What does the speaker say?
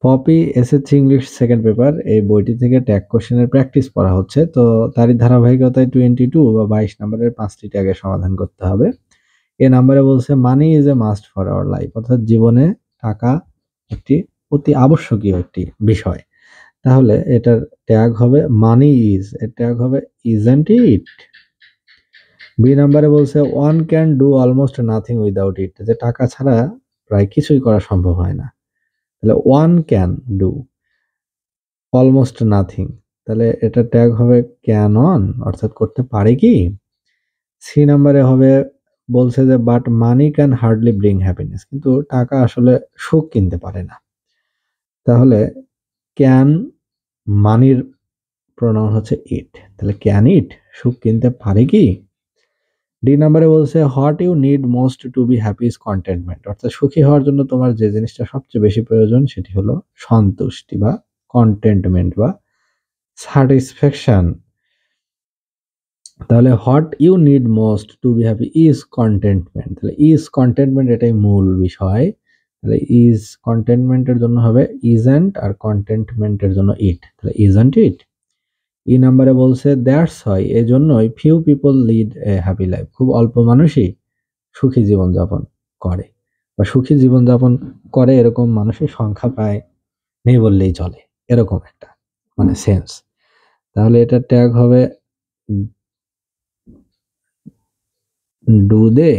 Poppy SSC English second paper এই বইটি থেকে ট্যাগ কোশ্চেনের প্র্যাকটিস করা হচ্ছে। তো তারই ধারাবাহিকতায় 22 বা 22 নম্বরের 5টি ট্যাগের সমাধান করতে হবে। এ নাম্বারে বলছে money is a must for our life, অর্থাৎ জীবনে টাকা একটি অতি আবশ্যকীয় একটি বিষয়। তাহলে এটার ট্যাগ হবে মানি ইজ, এর ট্যাগ হবে ইজন্ট ইট। বি নাম্বারে বলছে one can do almost nothing without it, যে টাকা ছাড়া প্রায় কিছুই করা সম্ভব হয় না। তাহলে one can do almost nothing, তাহলে এটা ট্যাগ হবে ক্যান অন, অর্থাৎ করতে পারে কি। সি নাম্বারে হবে বলছে যে but money can hardly bring happiness, কিন্তু টাকা আসলে সুখ কিনতে পারে না। তাহলে ক্যান মানির প্রনাউন হচ্ছে ইট, তাহলে ক্যান ইট, সুখ কিনতে পারে কি। ডি নাম্বারে বলছে what you need most to be happy is contentment, অর্থাৎ সুখী হওয়ার জন্য তোমার যে জিনিসটা সবচেয়ে বেশি প্রয়োজন সেটি হলো সন্তুষ্টি বা কন্টেন্টমেন্ট বা স্যাটিসফ্যাকশন। তাহলে what you need most to be happy is contentment, তাহলে ইজ কন্টেন্টমেন্ট এটাই মূল বিষয়। তাহলে ইজ কন্টেন্টমেন্টের জন্য হবে ইজন্ট, আর কন্টেন্টমেন্টের জন্য ইট, তাহলে ইজন্ট ইট। ই নাম্বারে বলছে দ্যাটস হয়, এজন্যই few people lead a happy life, খুব অল্প মানুষই সুখী জীবনযাপন করে বা সুখী জীবনযাপন করে এরকম মানুষের সংখ্যা প্রায় নেই বললেই চলে, এরকম একটা মানে সেন্স। তাহলে এটার ট্যাগ হবে ডু দে